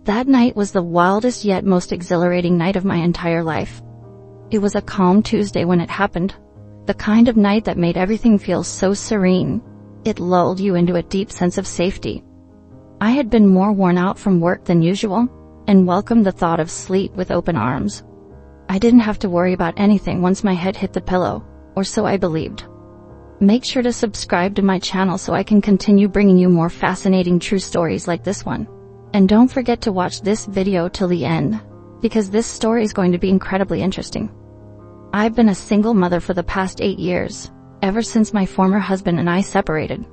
That night was the wildest yet most exhilarating night of my entire life. It was a calm Tuesday when it happened. The kind of night that made everything feel so serene. It lulled you into a deep sense of safety. I had been more worn out from work than usual, and welcomed the thought of sleep with open arms. I didn't have to worry about anything once my head hit the pillow, or so I believed. Make sure to subscribe to my channel so I can continue bringing you more fascinating true stories like this one. And don't forget to watch this video till the end, because this story is going to be incredibly interesting. I've been a single mother for the past 8 years, ever since my former husband and I separated.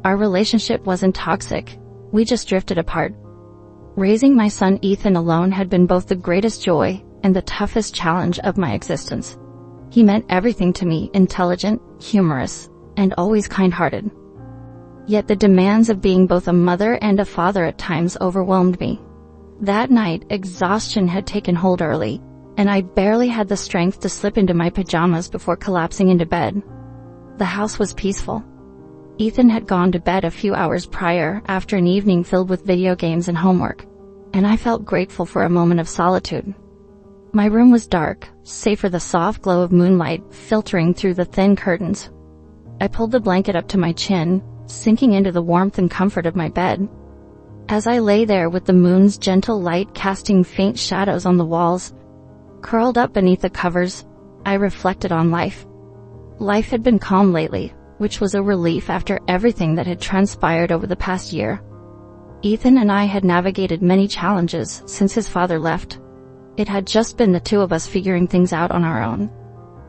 Our relationship wasn't toxic, we just drifted apart. Raising my son Ethan alone had been both the greatest joy and the toughest challenge of my existence. He meant everything to me, intelligent, humorous, and always kind-hearted. Yet the demands of being both a mother and a father at times overwhelmed me. That night, exhaustion had taken hold early, and I barely had the strength to slip into my pajamas before collapsing into bed. The house was peaceful. Ethan had gone to bed a few hours prior after an evening filled with video games and homework, and I felt grateful for a moment of solitude. My room was dark, save for the soft glow of moonlight filtering through the thin curtains. I pulled the blanket up to my chin, sinking into the warmth and comfort of my bed. As I lay there with the moon's gentle light casting faint shadows on the walls, curled up beneath the covers, I reflected on life. Life had been calm lately, which was a relief after everything that had transpired over the past year. Ethan and I had navigated many challenges since his father left. It had just been the two of us figuring things out on our own.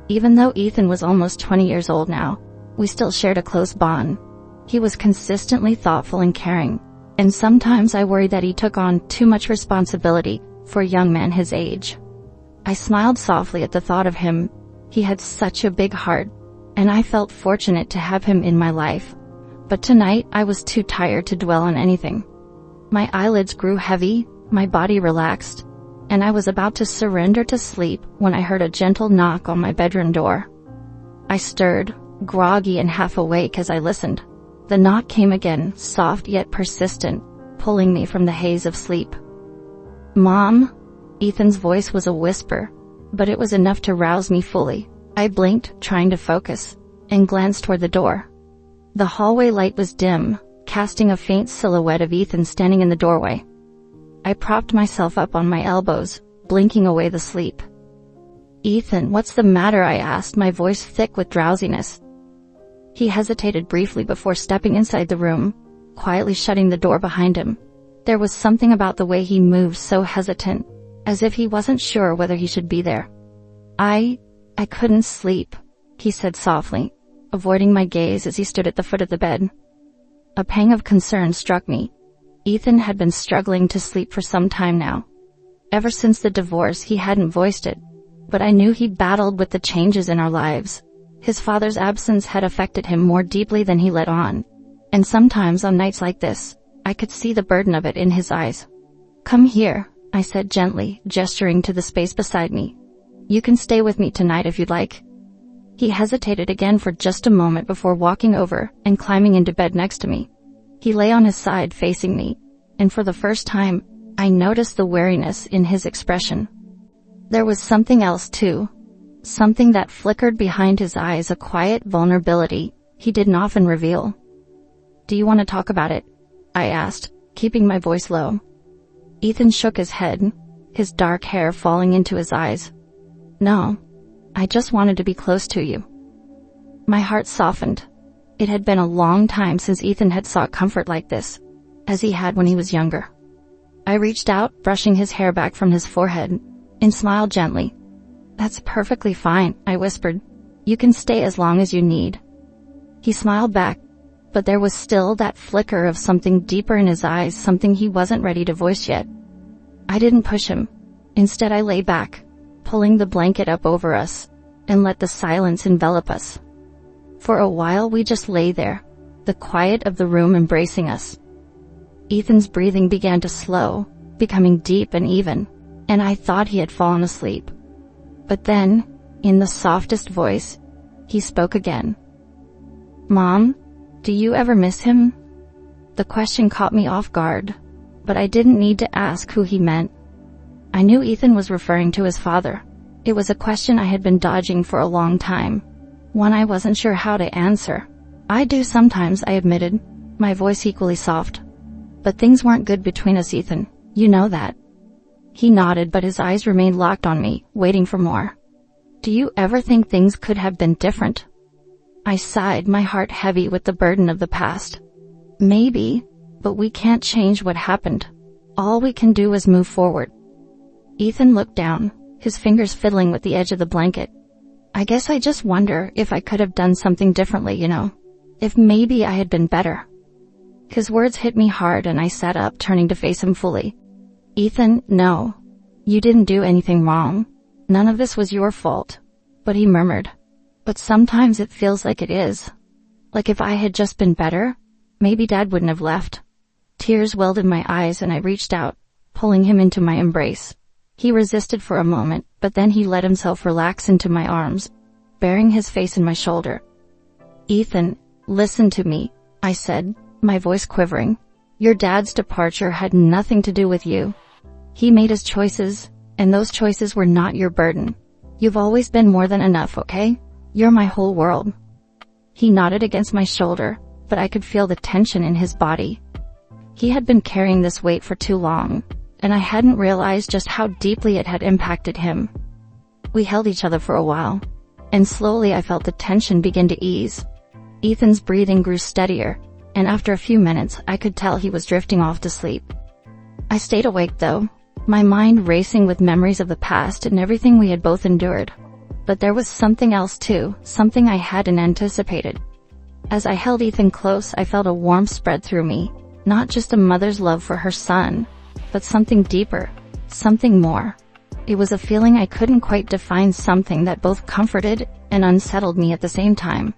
Even though Ethan was almost 20 years old now, we still shared a close bond. He was consistently thoughtful and caring, and sometimes I worried that he took on too much responsibility for a young man his age. I smiled softly at the thought of him. He had such a big heart, and I felt fortunate to have him in my life. But tonight I was too tired to dwell on anything. My eyelids grew heavy, my body relaxed, and I was about to surrender to sleep when I heard a gentle knock on my bedroom door. I stirred, groggy and half awake as I listened. The knock came again, soft yet persistent, pulling me from the haze of sleep. "Mom?" Ethan's voice was a whisper, but it was enough to rouse me fully. I blinked, trying to focus, and glanced toward the door. The hallway light was dim, casting a faint silhouette of Ethan standing in the doorway. I propped myself up on my elbows, blinking away the sleep. "Ethan, what's the matter?" I asked, my voice thick with drowsiness. He hesitated briefly before stepping inside the room, quietly shutting the door behind him. There was something about the way he moved so hesitant, as if he wasn't sure whether he should be there. I couldn't sleep," he said softly, avoiding my gaze as he stood at the foot of the bed. A pang of concern struck me. Ethan had been struggling to sleep for some time now. Ever since the divorce, he hadn't voiced it, but I knew he battled with the changes in our lives. His father's absence had affected him more deeply than he let on, and sometimes on nights like this, I could see the burden of it in his eyes. "Come here," I said gently, gesturing to the space beside me. "You can stay with me tonight if you'd like." He hesitated again for just a moment before walking over and climbing into bed next to me. He lay on his side facing me, and for the first time, I noticed the wariness in his expression. There was something else too. Something that flickered behind his eyes, a quiet vulnerability he didn't often reveal. "Do you want to talk about it?" I asked, keeping my voice low. Ethan shook his head, his dark hair falling into his eyes. "No, I just wanted to be close to you." My heart softened. It had been a long time since Ethan had sought comfort like this, as he had when he was younger. I reached out, brushing his hair back from his forehead, and smiled gently. "That's perfectly fine," I whispered. "You can stay as long as you need." He smiled back, but there was still that flicker of something deeper in his eyes, something he wasn't ready to voice yet. I didn't push him. Instead, I lay back, pulling the blanket up over us, and let the silence envelop us. For a while we just lay there, the quiet of the room embracing us. Ethan's breathing began to slow, becoming deep and even, and I thought he had fallen asleep. But then, in the softest voice, he spoke again. "Mom, do you ever miss him?" The question caught me off guard. but I didn't need to ask who he meant. I knew Ethan was referring to his father. It was a question I had been dodging for a long time, one I wasn't sure how to answer. I do sometimes, I admitted, my voice equally soft. But things weren't good between us, Ethan. You know that. He nodded, but his eyes remained locked on me, waiting for more. Do you ever think things could have been different? I sighed, my heart heavy with the burden of the past. Maybe, but we can't change what happened. All we can do is move forward. Ethan looked down, his fingers fiddling with the edge of the blanket. I guess I just wonder if I could have done something differently, If maybe I had been better. His words hit me hard and I sat up, turning to face him fully. Ethan, no. You didn't do anything wrong. None of this was your fault. But he murmured. But sometimes it feels like it is. Like if I had just been better, maybe Dad wouldn't have left. Tears welled in my eyes and I reached out, pulling him into my embrace. He resisted for a moment, but then he let himself relax into my arms, burying his face in my shoulder. Ethan, listen to me, I said, my voice quivering. Your dad's departure had nothing to do with you. He made his choices, and those choices were not your burden. You've always been more than enough, okay? You're my whole world. He nodded against my shoulder, but I could feel the tension in his body. He had been carrying this weight for too long, and I hadn't realized just how deeply it had impacted him. We held each other for a while, and slowly I felt the tension begin to ease. Ethan's breathing grew steadier, and after a few minutes I could tell he was drifting off to sleep. I stayed awake though, my mind racing with memories of the past and everything we had both endured. But there was something else too, something I hadn't anticipated. As I held Ethan close, I felt a warmth spread through me, not just a mother's love for her son, but something deeper, something more. It was a feeling I couldn't quite define, something that both comforted and unsettled me at the same time.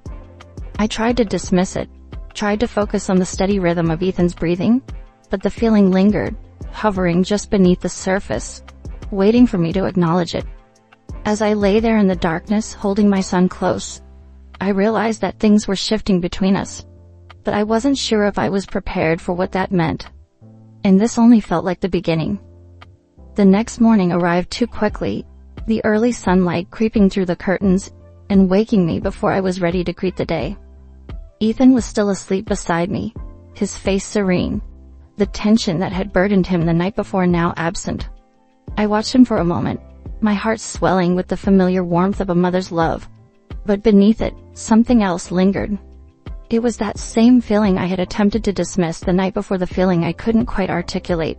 I tried to dismiss it, tried to focus on the steady rhythm of Ethan's breathing, but the feeling lingered, hovering just beneath the surface, waiting for me to acknowledge it. As I lay there in the darkness, holding my son close, I realized that things were shifting between us, but I wasn't sure if I was prepared for what that meant. And this only felt like the beginning. The next morning arrived too quickly, the early sunlight creeping through the curtains and waking me before I was ready to greet the day. Ethan was still asleep beside me, his face serene, the tension that had burdened him the night before now absent. I watched him for a moment, my heart swelling with the familiar warmth of a mother's love. But beneath it, something else lingered. It was that same feeling I had attempted to dismiss the night before, the feeling I couldn't quite articulate.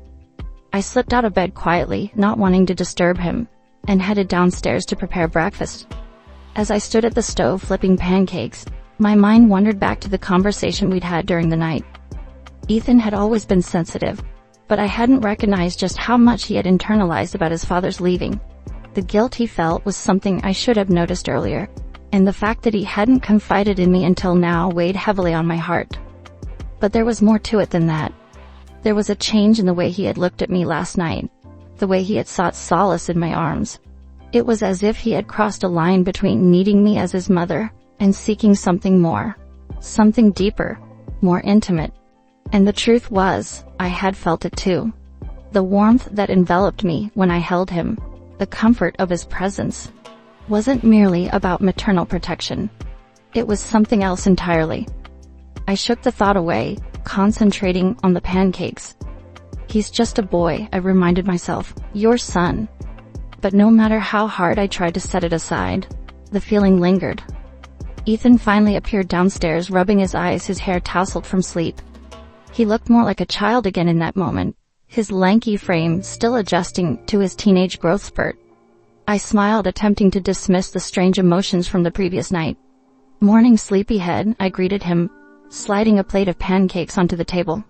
I slipped out of bed quietly, not wanting to disturb him, and headed downstairs to prepare breakfast. As I stood at the stove flipping pancakes, my mind wandered back to the conversation we'd had during the night. Ethan had always been sensitive, but I hadn't recognized just how much he had internalized about his father's leaving. The guilt he felt was something I should have noticed earlier, and the fact that he hadn't confided in me until now weighed heavily on my heart. But there was more to it than that. There was a change in the way he had looked at me last night, the way he had sought solace in my arms. It was as if he had crossed a line between needing me as his mother and seeking something more, something deeper, more intimate. And the truth was, I had felt it too. The warmth that enveloped me when I held him, the comfort of his presence, wasn't merely about maternal protection. It was something else entirely. I shook the thought away, concentrating on the pancakes. He's just a boy, I reminded myself, your son. But no matter how hard I tried to set it aside, the feeling lingered. Ethan finally appeared downstairs, rubbing his eyes, his hair tousled from sleep. He looked more like a child again in that moment, his lanky frame still adjusting to his teenage growth spurt. I smiled, attempting to dismiss the strange emotions from the previous night. Morning, sleepyhead, I greeted him, sliding a plate of pancakes onto the table.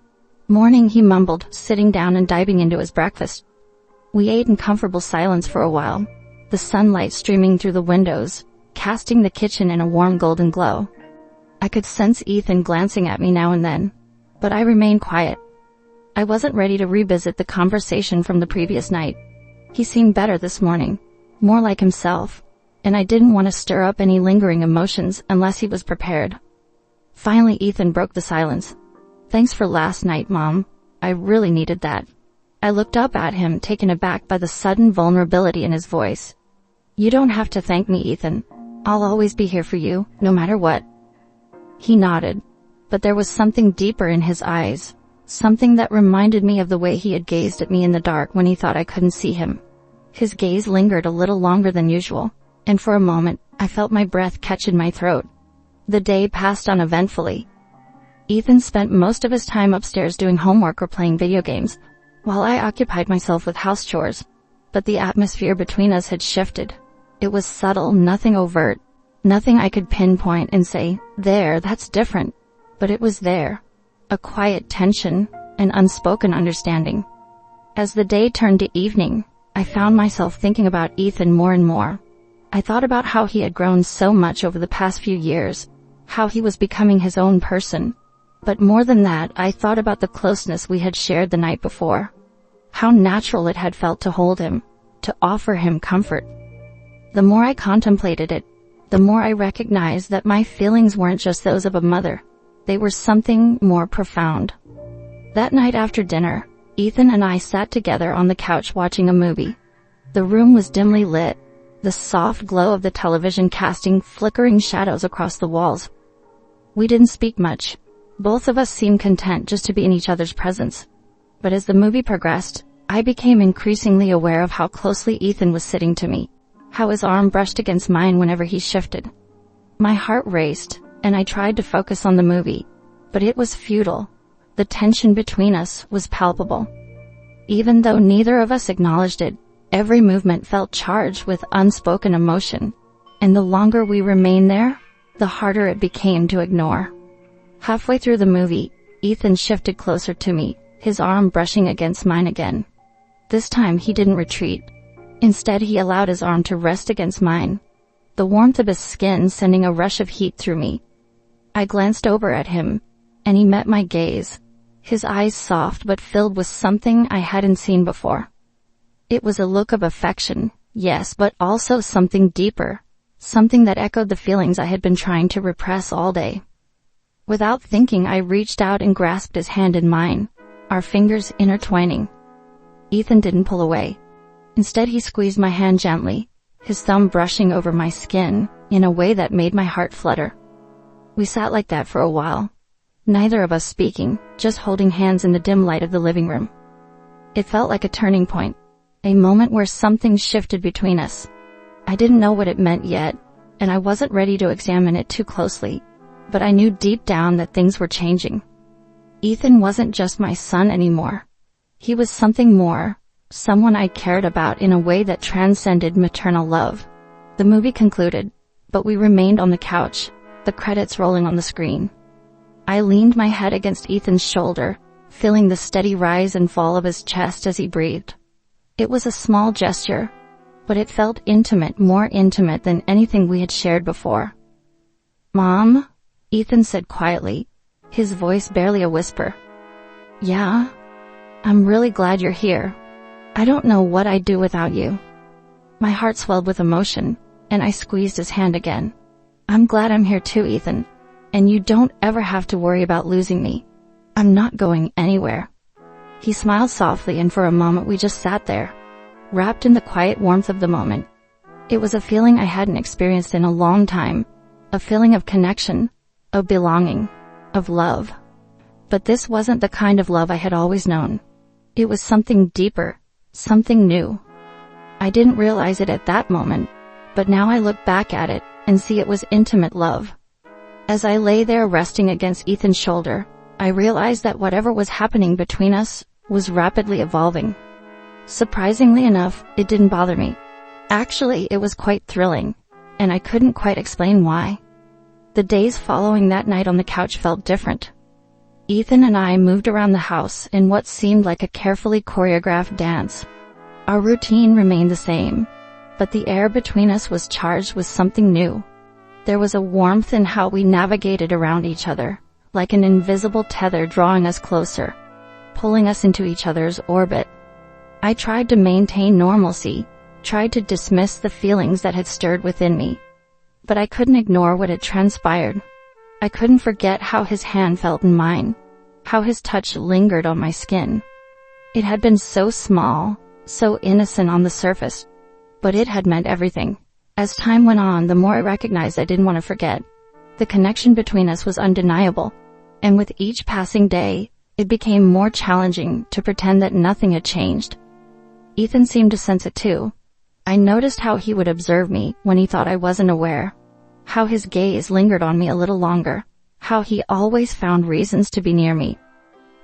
Morning, he mumbled, sitting down and diving into his breakfast. We ate in comfortable silence for a while, the sunlight streaming through the windows, casting the kitchen in a warm golden glow. I could sense Ethan glancing at me now and then, but I remained quiet. I wasn't ready to revisit the conversation from the previous night. He seemed better this morning, more like himself, and I didn't want to stir up any lingering emotions unless he was prepared. Finally, Ethan broke the silence. Thanks for last night, Mom. I really needed that. I looked up at him, taken aback by the sudden vulnerability in his voice. You don't have to thank me, Ethan. I'll always be here for you, no matter what. He nodded, but there was something deeper in his eyes, something that reminded me of the way he had gazed at me in the dark when he thought I couldn't see him. His gaze lingered a little longer than usual, and for a moment, I felt my breath catch in my throat. The day passed uneventfully. Ethan spent most of his time upstairs doing homework or playing video games, while I occupied myself with house chores. But the atmosphere between us had shifted. It was subtle, nothing overt, nothing I could pinpoint and say, there, that's different. But it was there. A quiet tension, an unspoken understanding. As the day turned to evening, I found myself thinking about Ethan more and more. I thought about how he had grown so much over the past few years, how he was becoming his own person. But more than that, I thought about the closeness we had shared the night before. How natural it had felt to hold him, to offer him comfort. The more I contemplated it, the more I recognized that my feelings weren't just those of a mother. They were something more profound. That night after dinner, Ethan and I sat together on the couch watching a movie. The room was dimly lit, the soft glow of the television casting flickering shadows across the walls. We didn't speak much. Both of us seemed content just to be in each other's presence. But as the movie progressed, I became increasingly aware of how closely Ethan was sitting to me, how his arm brushed against mine whenever he shifted. My heart raced, and I tried to focus on the movie, but it was futile. The tension between us was palpable. Even though neither of us acknowledged it, every movement felt charged with unspoken emotion, and the longer we remained there, the harder it became to ignore. Halfway through the movie, Ethan shifted closer to me, his arm brushing against mine again. This time he didn't retreat. Instead, he allowed his arm to rest against mine, the warmth of his skin sending a rush of heat through me. I glanced over at him, and he met my gaze, his eyes soft but filled with something I hadn't seen before. It was a look of affection, yes, but also something deeper, something that echoed the feelings I had been trying to repress all day. Without thinking, I reached out and grasped his hand in mine, our fingers intertwining. Ethan didn't pull away. Instead, he squeezed my hand gently, his thumb brushing over my skin in a way that made my heart flutter. We sat like that for a while, neither of us speaking, just holding hands in the dim light of the living room. It felt like a turning point, a moment where something shifted between us. I didn't know what it meant yet, and I wasn't ready to examine it too closely, but I knew deep down that things were changing. Ethan wasn't just my son anymore. He was something more, someone I cared about in a way that transcended maternal love. The movie concluded, but we remained on the couch, the credits rolling on the screen. I leaned my head against Ethan's shoulder, feeling the steady rise and fall of his chest as he breathed. It was a small gesture, but it felt intimate, more intimate than anything we had shared before. "Mom?" Ethan said quietly, his voice barely a whisper. "Yeah? I'm really glad you're here. I don't know what I'd do without you." My heart swelled with emotion, and I squeezed his hand again. "I'm glad I'm here too, Ethan. And you don't ever have to worry about losing me. I'm not going anywhere." He smiled softly, and for a moment we just sat there, wrapped in the quiet warmth of the moment. It was a feeling I hadn't experienced in a long time, a feeling of connection, of belonging, of love. But this wasn't the kind of love I had always known. It was something deeper, something new. I didn't realize it at that moment, but now I look back at it and see it was intimate love. As I lay there resting against Ethan's shoulder, I realized that whatever was happening between us was rapidly evolving. Surprisingly enough, it didn't bother me. Actually, it was quite thrilling, and I couldn't quite explain why. The days following that night on the couch felt different. Ethan and I moved around the house in what seemed like a carefully choreographed dance. Our routine remained the same, but the air between us was charged with something new. There was a warmth in how we navigated around each other, like an invisible tether drawing us closer, pulling us into each other's orbit. I tried to maintain normalcy, tried to dismiss the feelings that had stirred within me. But I couldn't ignore what had transpired. I couldn't forget how his hand felt in mine, how his touch lingered on my skin. It had been so small, so innocent on the surface, but it had meant everything. As time went on, the more I recognized I didn't want to forget. The connection between us was undeniable, and with each passing day, it became more challenging to pretend that nothing had changed. Ethan seemed to sense it too. I noticed how he would observe me when he thought I wasn't aware, how his gaze lingered on me a little longer, how he always found reasons to be near me.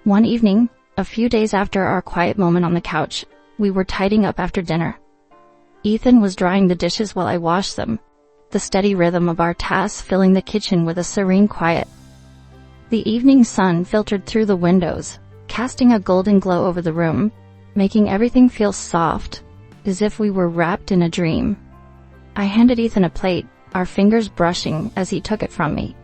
One evening, a few days after our quiet moment on the couch, we were tidying up after dinner. Ethan was drying the dishes while I washed them, the steady rhythm of our tasks filling the kitchen with a serene quiet. The evening sun filtered through the windows, casting a golden glow over the room, making everything feel soft, as if we were wrapped in a dream. I handed Ethan a plate, our fingers brushing as he took it from me.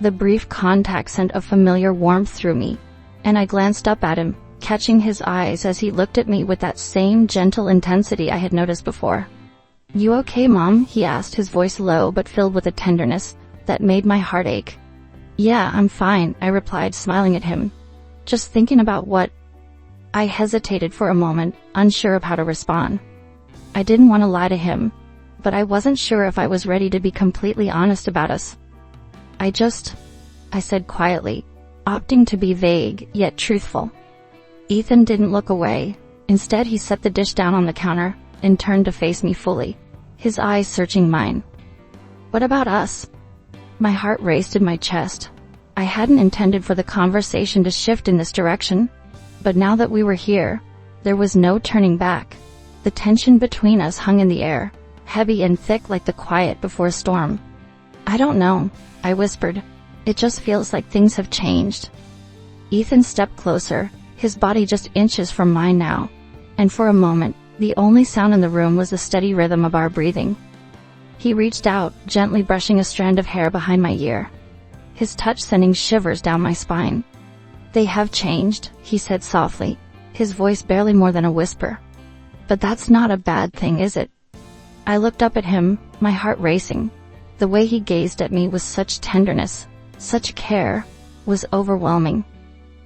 The brief contact sent a familiar warmth through me, and I glanced up at him, catching his eyes as he looked at me with that same gentle intensity I had noticed before. "You okay, Mom?" he asked, his voice low but filled with a tenderness that made my heart ache. "Yeah, I'm fine," I replied, smiling at him. "Just thinking about what—" I hesitated for a moment, unsure of how to respond. I didn't want to lie to him, but I wasn't sure if I was ready to be completely honest about us. I said quietly, opting to be vague yet truthful. Ethan didn't look away. Instead, he set the dish down on the counter and turned to face me fully, his eyes searching mine. "What about us?" My heart raced in my chest. I hadn't intended for the conversation to shift in this direction, but now that we were here, there was no turning back. The tension between us hung in the air, heavy and thick like the quiet before a storm. "I don't know," I whispered. "It just feels like things have changed." Ethan stepped closer, his body just inches from mine now, and for a moment, the only sound in the room was the steady rhythm of our breathing. He reached out, gently brushing a strand of hair behind my ear, his touch sending shivers down my spine. "They have changed," he said softly, his voice barely more than a whisper. "But that's not a bad thing, is it?" I looked up at him, my heart racing. The way he gazed at me with such tenderness, such care, was overwhelming.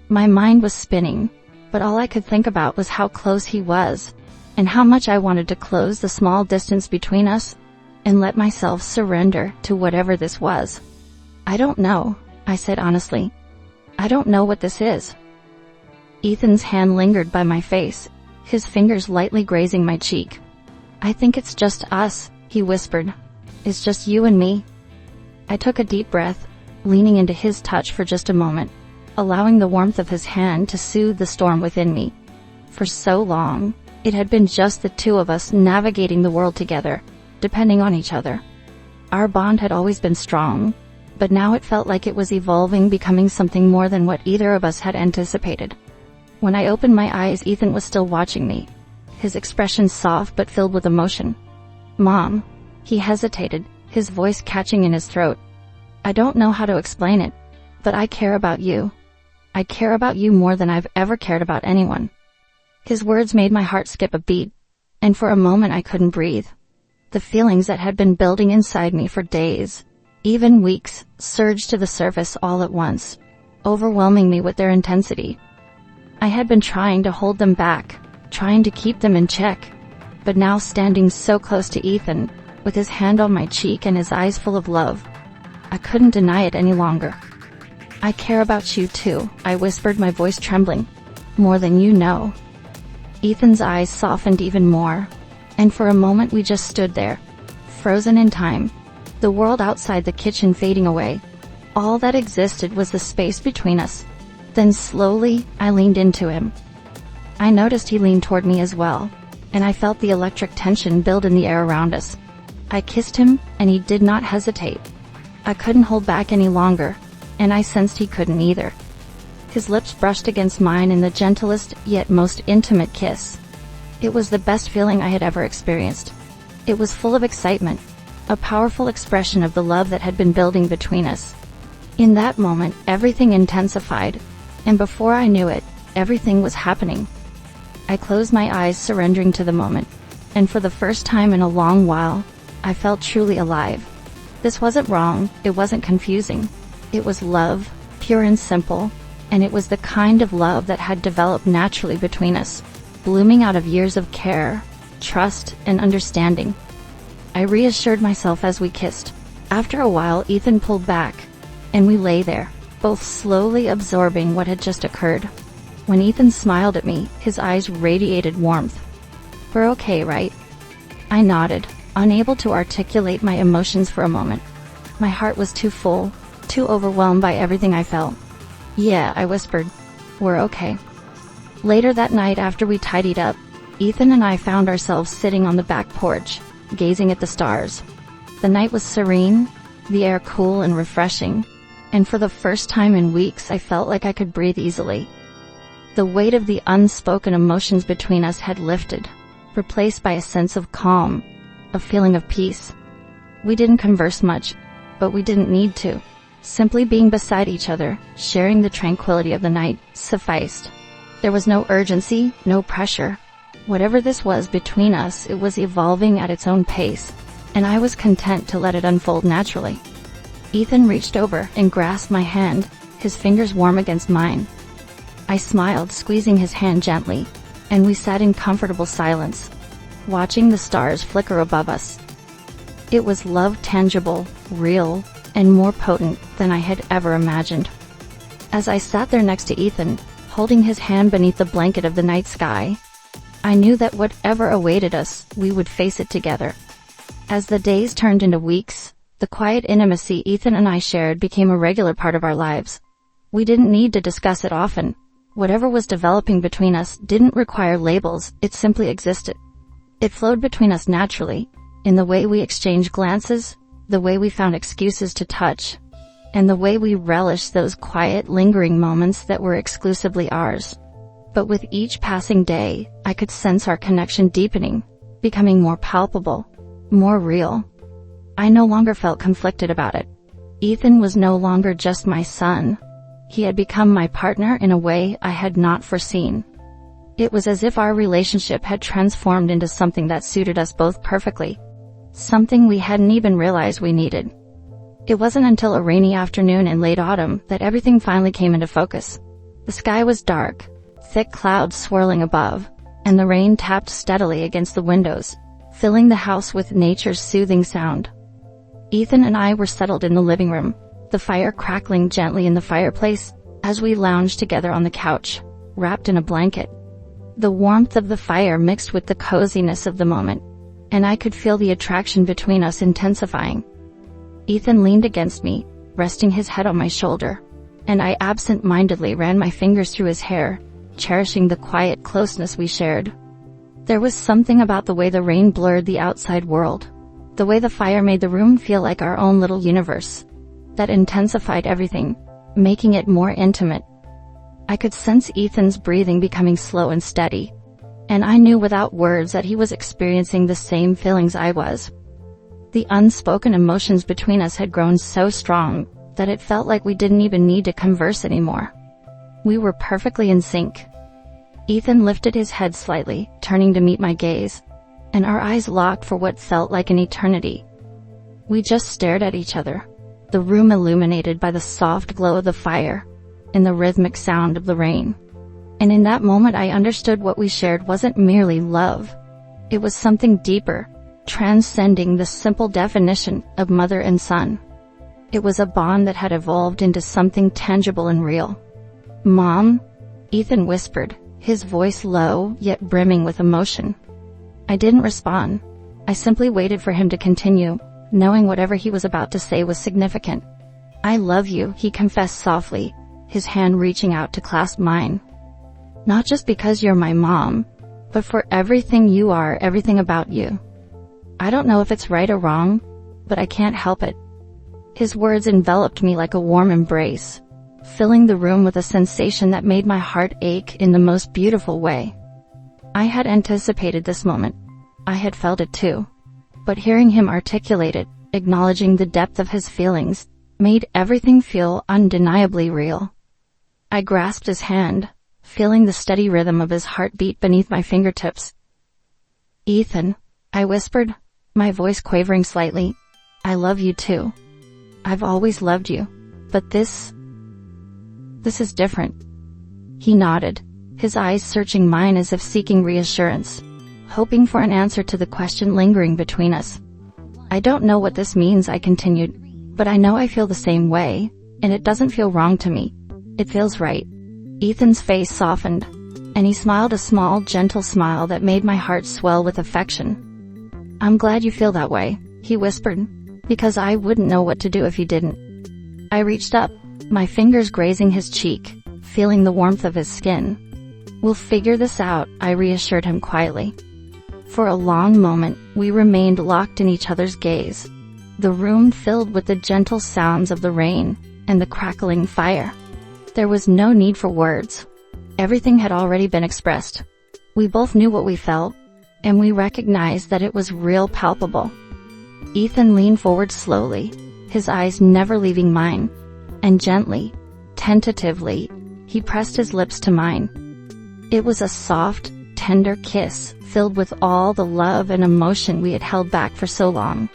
My mind was spinning, but all I could think about was how close he was, and how much I wanted to close the small distance between us, and let myself surrender to whatever this was. "I don't know," I said honestly. "I don't know what this is." Ethan's hand lingered by my face, his fingers lightly grazing my cheek. "I think it's just us," he whispered. "It's just you and me." I took a deep breath, leaning into his touch for just a moment, allowing the warmth of his hand to soothe the storm within me. For so long, it had been just the two of us navigating the world together, depending on each other. Our bond had always been strong, but now it felt like it was evolving, becoming something more than what either of us had anticipated. When I opened my eyes, Ethan was still watching me, his expression soft but filled with emotion. "Mom," he hesitated, his voice catching in his throat. "I don't know how to explain it, but I care about you. I care about you more than I've ever cared about anyone." His words made my heart skip a beat, and for a moment I couldn't breathe. The feelings that had been building inside me for days, even weeks, surged to the surface all at once, overwhelming me with their intensity. I had been trying to hold them back, trying to keep them in check, but now standing so close to Ethan, with his hand on my cheek and his eyes full of love, I couldn't deny it any longer. "I care about you too," I whispered, my voice trembling. "More than you know." Ethan's eyes softened even more, and for a moment we just stood there, frozen in time, the world outside the kitchen fading away. All that existed was the space between us. Then slowly, I leaned into him. I noticed he leaned toward me as well, and I felt the electric tension build in the air around us. I kissed him, and he did not hesitate. I couldn't hold back any longer, and I sensed he couldn't either. His lips brushed against mine in the gentlest yet most intimate kiss. It was the best feeling I had ever experienced. It was full of excitement, a powerful expression of the love that had been building between us. In that moment, everything intensified, and before I knew it, everything was happening. I closed my eyes, surrendering to the moment, and for the first time in a long while, I felt truly alive. This wasn't wrong, it wasn't confusing. It was love, pure and simple, And it was the kind of love that had developed naturally between us, blooming out of years of care, trust, and understanding. I reassured myself as we kissed. After a while, Ethan pulled back, and we lay there, both slowly absorbing what had just occurred. When Ethan smiled at me, his eyes radiated warmth. "We're okay, right?" I nodded, unable to articulate my emotions for a moment. My heart was too full, too overwhelmed by everything I felt. "Yeah," I whispered. "We're okay." Later that night, after we tidied up, Ethan and I found ourselves sitting on the back porch, gazing at the stars. The night was serene, the air cool and refreshing, and for the first time in weeks I felt like I could breathe easily. The weight of the unspoken emotions between us had lifted, replaced by a sense of calm, a feeling of peace. We didn't converse much, but we didn't need to. Simply being beside each other, sharing the tranquility of the night, sufficed. There was no urgency, no pressure. Whatever this was between us, it was evolving at its own pace, and I was content to let it unfold naturally. Ethan reached over and grasped my hand, his fingers warm against mine. I smiled, squeezing his hand gently, and we sat in comfortable silence, watching the stars flicker above us. It was love, tangible, real, and more potent than I had ever imagined. As I sat there next to Ethan, holding his hand beneath the blanket of the night sky, I knew that whatever awaited us, we would face it together. As the days turned into weeks, the quiet intimacy Ethan and I shared became a regular part of our lives. We didn't need to discuss it often. Whatever was developing between us didn't require labels, it simply existed. It flowed between us naturally, in the way we exchanged glances, the way we found excuses to touch, and the way we relished those quiet, lingering moments that were exclusively ours. But with each passing day, I could sense our connection deepening, becoming more palpable, more real. I no longer felt conflicted about it. Ethan was no longer just my son. He had become my partner in a way I had not foreseen. It was as if our relationship had transformed into something that suited us both perfectly. Something we hadn't even realized we needed. It wasn't until a rainy afternoon in late autumn that everything finally came into focus. The sky was dark, thick clouds swirling above, and the rain tapped steadily against the windows, filling the house with nature's soothing sound. Ethan and I were settled in the living room, the fire crackling gently in the fireplace, as we lounged together on the couch, wrapped in a blanket. The warmth of the fire mixed with the coziness of the moment, and I could feel the attraction between us intensifying. Ethan leaned against me, resting his head on my shoulder, and I absent-mindedly ran my fingers through his hair, cherishing the quiet closeness we shared. There was something about the way the rain blurred the outside world, the way the fire made the room feel like our own little universe, that intensified everything, making it more intimate. I could sense Ethan's breathing becoming slow and steady, and I knew without words that he was experiencing the same feelings I was. The unspoken emotions between us had grown so strong that it felt like we didn't even need to converse anymore. We were perfectly in sync. Ethan lifted his head slightly, turning to meet my gaze, and our eyes locked for what felt like an eternity. We just stared at each other, the room illuminated by the soft glow of the fire and the rhythmic sound of the rain. And in that moment I understood what we shared wasn't merely love. It was something deeper, transcending the simple definition of mother and son. It was a bond that had evolved into something tangible and real. "Mom?" Ethan whispered, his voice low yet brimming with emotion. I didn't respond. I simply waited for him to continue, knowing whatever he was about to say was significant. "I love you," he confessed softly, his hand reaching out to clasp mine. "Not just because you're my mom, but for everything you are, everything about you. I don't know if it's right or wrong, but I can't help it." His words enveloped me like a warm embrace, filling the room with a sensation that made my heart ache in the most beautiful way. I had anticipated this moment. I had felt it too. But hearing him articulate it, acknowledging the depth of his feelings, made everything feel undeniably real. I grasped his hand, feeling the steady rhythm of his heartbeat beneath my fingertips. "Ethan," I whispered, my voice quavering slightly, "I love you too. I've always loved you, but this "This is different." He nodded, his eyes searching mine as if seeking reassurance, hoping for an answer to the question lingering between us. "I don't know what this means," I continued, "but I know I feel the same way, and it doesn't feel wrong to me. It feels right." Ethan's face softened, and he smiled a small, gentle smile that made my heart swell with affection. "I'm glad you feel that way," he whispered, "because I wouldn't know what to do if you didn't." I reached up, my fingers grazing his cheek, feeling the warmth of his skin. "We'll figure this out," I reassured him quietly. For a long moment, we remained locked in each other's gaze, the room filled with the gentle sounds of the rain and the crackling fire. There was no need for words. Everything had already been expressed. We both knew what we felt, and we recognized that it was real, palpable. Ethan leaned forward slowly, his eyes never leaving mine, and gently, tentatively, he pressed his lips to mine. It was a soft, tender kiss, filled with all the love and emotion we had held back for so long.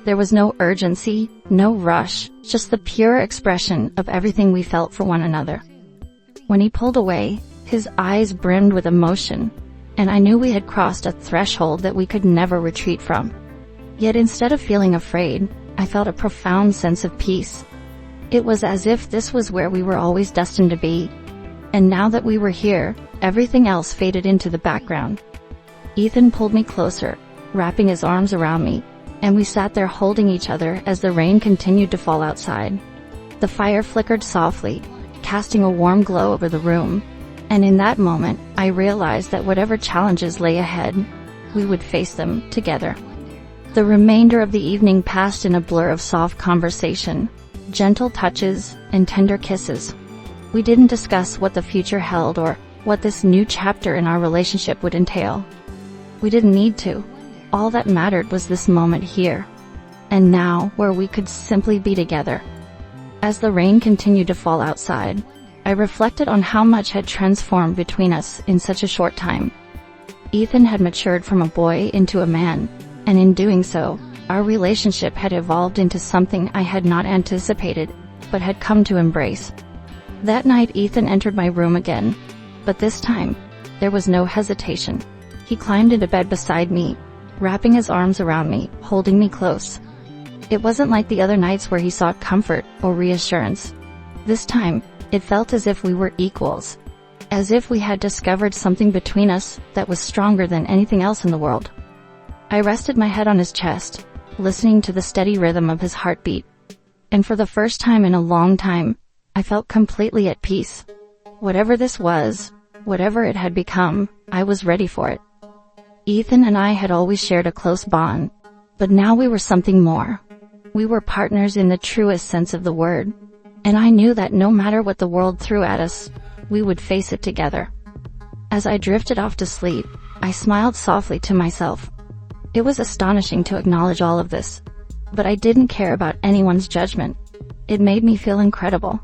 There was no urgency, no rush, just the pure expression of everything we felt for one another. When he pulled away, his eyes brimmed with emotion, and I knew we had crossed a threshold that we could never retreat from. Yet instead of feeling afraid, I felt a profound sense of peace. It was as if this was where we were always destined to be, and now that we were here, everything else faded into the background. Ethan pulled me closer, wrapping his arms around me, and we sat there holding each other as the rain continued to fall outside. The fire flickered softly, casting a warm glow over the room, and in that moment, I realized that whatever challenges lay ahead, we would face them together. The remainder of the evening passed in a blur of soft conversation, gentle touches, and tender kisses. We didn't discuss what the future held or what this new chapter in our relationship would entail. We didn't need to. All that mattered was this moment here, and now, where we could simply be together. As the rain continued to fall outside, I reflected on how much had transformed between us in such a short time. Ethan had matured from a boy into a man, and in doing so, our relationship had evolved into something I had not anticipated, but had come to embrace. That night Ethan entered my room again, but this time, there was no hesitation. He climbed into bed beside me, wrapping his arms around me, holding me close. It wasn't like the other nights where he sought comfort or reassurance. This time, it felt as if we were equals, as if we had discovered something between us that was stronger than anything else in the world. I rested my head on his chest, listening to the steady rhythm of his heartbeat, and for the first time in a long time, I felt completely at peace. Whatever this was, whatever it had become, I was ready for it. Ethan and I had always shared a close bond, but now we were something more. We were partners in the truest sense of the word, and I knew that no matter what the world threw at us, we would face it together. As I drifted off to sleep, I smiled softly to myself. It was astonishing to acknowledge all of this, but I didn't care about anyone's judgment. It made me feel incredible.